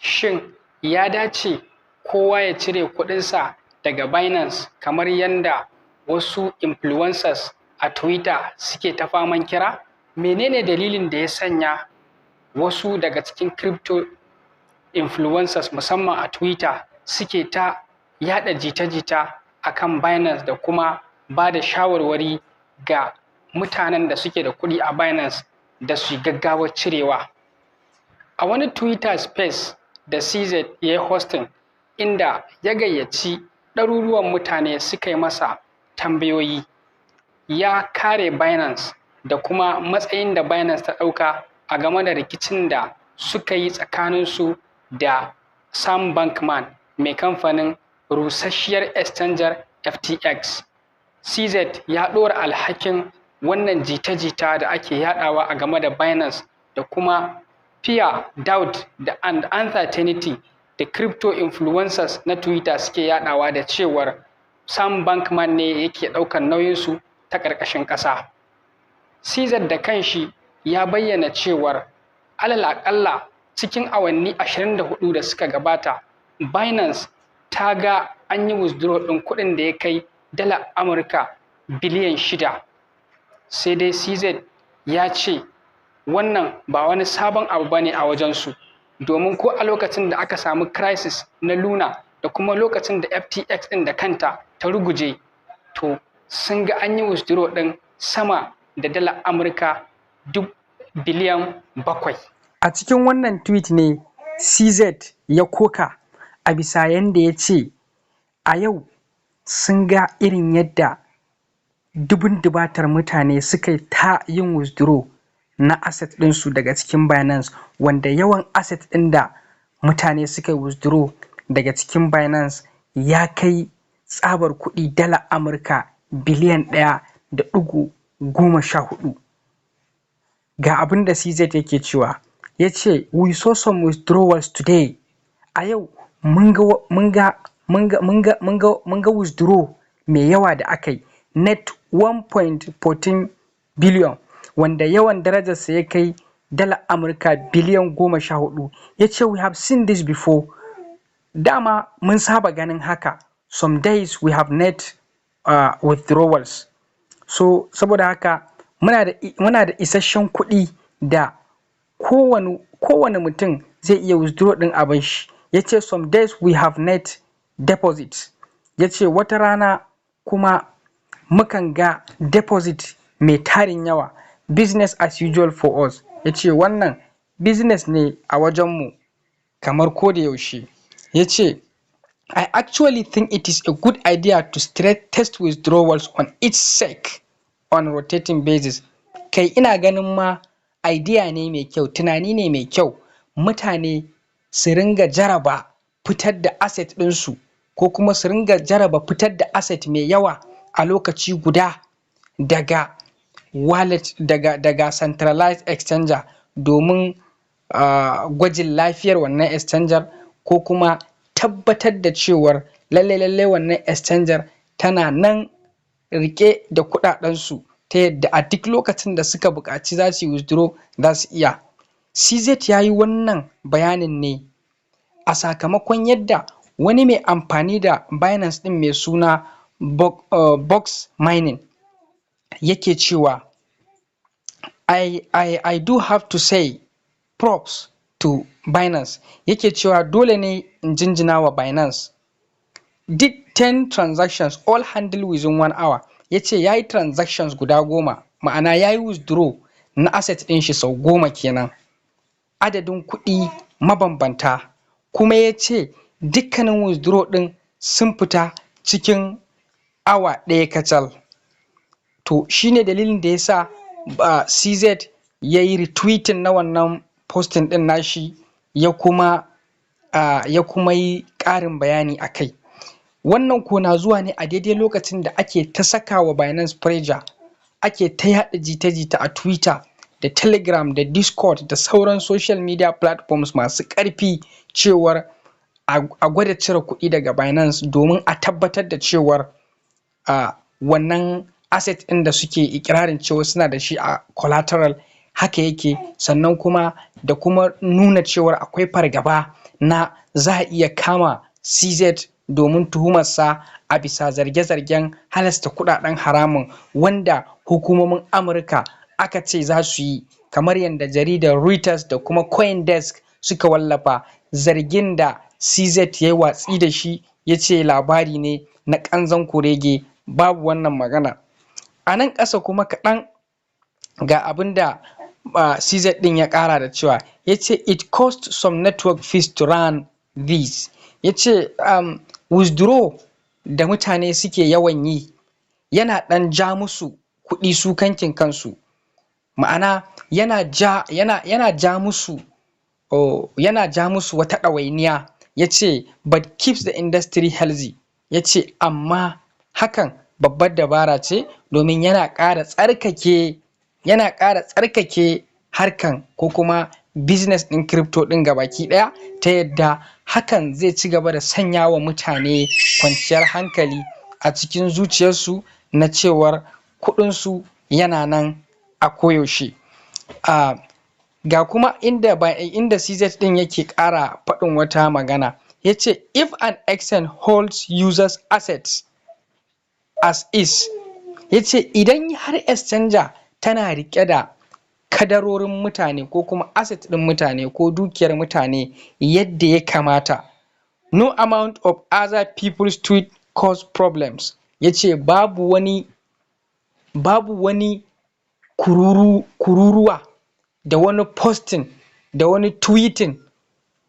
shin ya dace kowa ya cire kuɗinsa daga Binance kamar yadda wasu influencers a Twitter suke ta faman kira? Menene dalilin da ya sanya wasu daga cikin crypto influencers musamman a Twitter suke ta yada jita-jita akan Binance da kuma ba da shawarwari ga mutanen da suke da kuɗi a Binance da su gaggawar cirewa? A wani Twitter space da CZ ya yi hosting, inda ya gayyaci ɗaruruwan mutane suka yi masa tambayoyi, ya kare Binance da kuma matsayin da Binance ta ɗauka a game da rikicin da suka yi tsakaninsu da Sam Bankman mai kamfanin rusasshiyar exchanger FTX. CZ ya ɗora alhakin wannan jita-jita da ake yadawa a game da Binance da kuma fear, doubt da uncertainty da crypto influencers na Twitter suke yadawa da cewar Sam Bankman ne yake ɗaukar nauyinsu ta ƙarƙashin ƙasa. CZ da kanshi ya bayyana cewar alal aƙalla cikin awanni 24 da suka gabata, Binance ta ga an yi withdraw ɗin kuɗin da ya kai dala Amurka biliyan 6. Sai dai CZ ya ce wannan ba wani sabon abu bane a wajensu, domin ko a lokacin da aka samu crisis na Luna da kuma lokacin da FTX ɗin da kanta ta ruguje, to sun ga an yi withdraw ɗin sama da dala Amurka biliyan 7. A cikin wannan tweet ne CZ ya koka a bisa yanda ya ce a yau sun ga irin yadda dubun dubatar mutane suka ta yin withdraw na asset ɗinsu daga cikin Binance, wanda yawan asset ɗin da mutane suka withdraw daga cikin Binance ya kai tsabar kuɗi dala Amurka biliyan 1.14. Ga abin da CZ yake cewa, ya ce we saw some withdrawals today. A yau mun ga withdraw mai yawa da aka yi, net 1.14 billion, wanda yawan darajarsa ya kai dala Amurka biliyan 14. Ya ce we have seen this before. Dama mun saba ganin haka. Some days we have net withdrawals. So saboda haka muna da isasshen kuɗi da kowane mutum zai iya withdraw ɗin abin shi. Ya ce some days we have net deposits. Ya ce wata rana kuma mukan ga deposit mai tarin yawa. Business as usual for us. Ya ce wannan business ne a wajenmu kamar ko da yaushe. Ya ce I actually think it is a good idea to test withdrawals on its sake on rotating basis. Kai ina ganin ma idea ne mai kyau, tunani ne mai kyau, mutane su ringa jaraba fitar da asset ɗinsu ko kuma su ringa jaraba fitar da asset mai yawa a lokaci guda daga wallet, daga centralized exchanger domin gwajin lafiyar wannan exchanger ko kuma tabbatar da cewar lallai wannan exchanger tana nan rike da kuɗaɗensu ta yadda a duk lokacin da suka buƙaci za su yi withdraw za su iya. CZ ya yi wannan bayanin ne a sakamakon yadda wani mai amfani da Binance ɗin mai suna Box Mining yake cewa I do have to say props to Binance. Yake cewa dole ne in jinjina wa Binance. Did 10 transactions all handled within 1 hour. Ya ce ya yi transactions guda 10, ma'ana ya yi withdraw na asset ɗin shi sau 10 kenan, adadin kuɗi mabambanta, kuma ya ce dukkanin withdraw ɗin sun fita cikin awa 1 kacal. To shi ne dalilin da ya sa CZ ya yi retweeting na wannan posting ɗin nashi ya kuma yi ƙarin bayani a kai. Wannan ko na zuwa ne a daidai lokacin da ake ta saka wa Binance pressure, ake ta yaɗa jita-jita a Twitter da Telegram da Discord da sauran social media platforms masu ƙarfi cewar a gwada cire kuɗi daga Binance domin a tabbatar da cewar wannan asset ɗin da suke ikirarin cewa suna da shi a collateral haka yake, sannan kuma da kuma nuna cewar akwai fargaba na za a iya kama CZ domin tuhumarsa a bisa zarge-zargen halasta kuɗaɗen haramun wanda hukumomin Amurka aka ce za su yi, kamar yadda jaridar Reuters da kuma CoinDesk suka wallafa. Zargin da CZ ya yi watsi da shi, ya ce labari ne na ƙanzon kurege, babu wannan magana. A nan ƙasa kuma kaɗan ga abin da CZ ɗin ya ƙara da cewa, ya ce it cost some network fees to run this. Ya ce withdraw da mutane suke yawan yi yana ɗan ja musu kuɗi su kankin kansu, ma'ana yana ja musu wata ɗawainiya. Ya ce but keeps the industry healthy. Ya ce amma hakan babbar dabara ce domin yana ƙara tsarkake harkan ko kuma business ɗin crypto ɗin gabaki ɗaya, ta yadda hakan zai ci gaba da sanya wa mutane kwanciyar hankali a cikin zuciyarsu na cewar kuɗinsu yana nan a koyaushe. Ga kuma inda CZ ɗin yake ƙara faɗin wata magana, ya ce if an exchange holds users assets as is, ya ce idan har exchanger tana riƙe da kadarorin mutane ko kuma asset ɗin mutane ko dukiyar mutane yadda ya kamata, no amount of other people's tweet cause problems. Ya ce babu wani kururuwa da wani posting da wani tweeting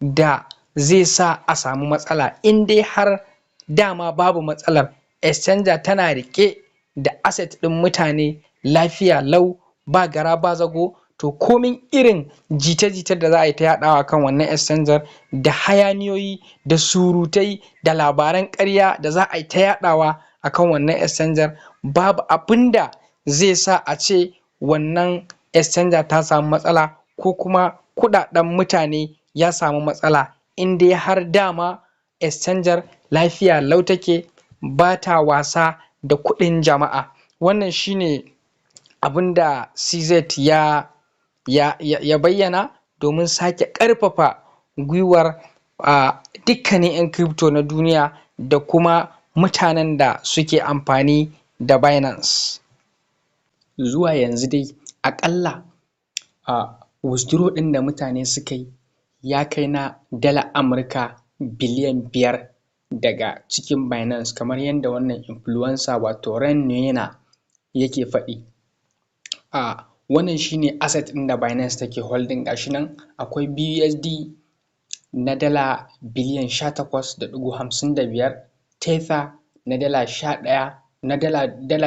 da zai sa a samu matsala, in dai har dama babu matsalar exchanger tana riƙe da asset ɗin mutane lafiya lau ba gara ba zago, to komin irin jita-jitar da za a yi ta yaɗawa kan wannan exchanger da hayaniyoyi da surutai da labaran ƙarya da za a yi ta yaɗawa a kan wannan exchanger, babu abin da zai sa a ce wannan exchanger ta samu matsala ko kuma kuɗaɗen mutane ya samu matsala, in dai har dama exchanger lafiya lau take, ba ta wasa da kuɗin jama'a. Wannan shine abin da CZ ya bayyana domin sake ƙarfafa gwiwar dukkanin 'yan crypto na duniya da kuma mutanen da suke amfani da Binance. Zuwa yanzu dai aƙalla withdraw ɗin da mutane suka yi ya kai na dalar Amurka biliyan 5 daga cikin Binance, kamar yadda wannan influencer wato Ren yake faɗi. Wannan shine asset ɗin da Binance take holding, gashi nan akwai BUSD na dala biliyan 18.55, Tether na dala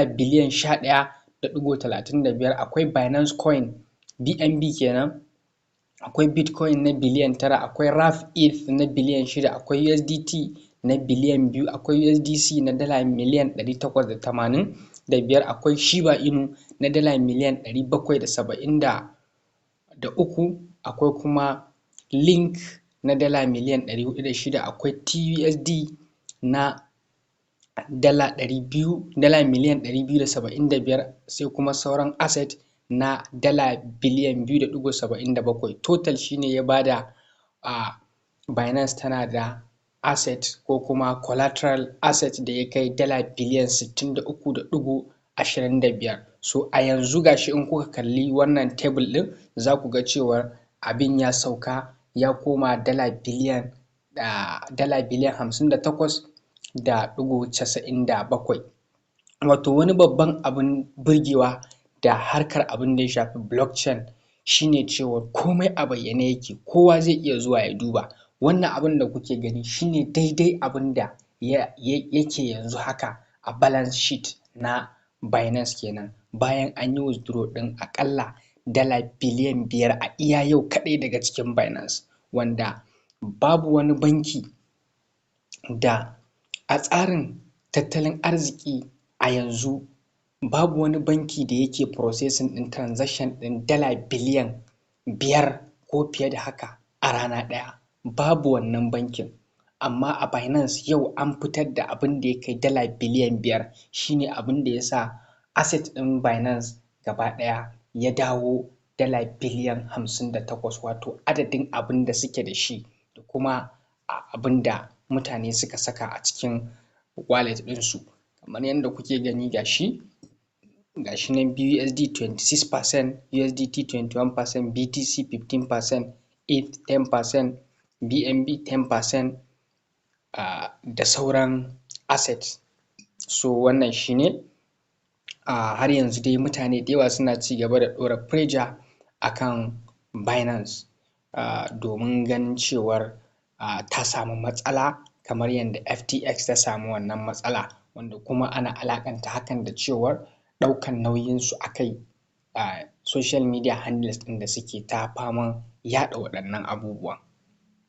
biliyan 11.35, akwai Binance Coin BNB kenan, akwai Bitcoin na biliyan 9, akwai RAF ETH na biliyan 6, akwai USDT na biliyan 2, akwai USDC na dala miliyan 885, akwai Shiba Inu na dala miliyan 773, akwai kuma Link na dala miliyan 406, akwai TUSD na dala miliyan 275, sai kuma sauran asset na dala biliyan 2.77. Total shine ya bada Binance tana da asset ko kuma collateral asset da ya kai dala biliyan 63.25. So a yanzu gashi in kuka kalli wannan table ɗin za ku ga cewar abin ya sauka ya koma dala biliyan 58.97. Wato wani babban abin burgewa da harkar abin da ya shafi blockchain shine cewa komai a bayyane yake, kowa zai iya zuwa ya duba. Wannan abin da kuke gani shine daidai abin da yake yanzu haka a balance sheet na Binance kenan, bayan an yi withdraw ɗin aƙalla dala biliyan 5 a iya yau kaɗai daga cikin Binance, wanda babu wani banki da a tsarin tattalin arziki a yanzu babu wani banki da yake processing ɗin transaction ɗin dala biliyan 5 ko fiye da haka a rana ɗaya, babu wannan bankin. Amma a Binance yau an fitar da abin da ya kai dala biliyan 5, shine abin da ya sa asset ɗin Binance gaba ɗaya ya dawo dala biliyan 58, wato adadin abin da suke da shi da kuma abin da mutane suka saka a cikin wallet ɗinsu. Kamar yadda kuke gani gashi nan BUSD 26%, USDT 21%, BTC 15%, ETH 10%, BNB 10%, da sauran assets. So wannan shi ne. Har yanzu dai mutane da yawa suna ci gaba da ɗora pressure akan Binance, domin ganin cewar ta samu matsala kamar yadda FTX ta samu wannan matsala, wanda kuma ana alaƙanta hakan da cewar ɗaukan nauyinsu akai social media handles ɗin da suke ta faman yaɗa waɗannan abubuwan.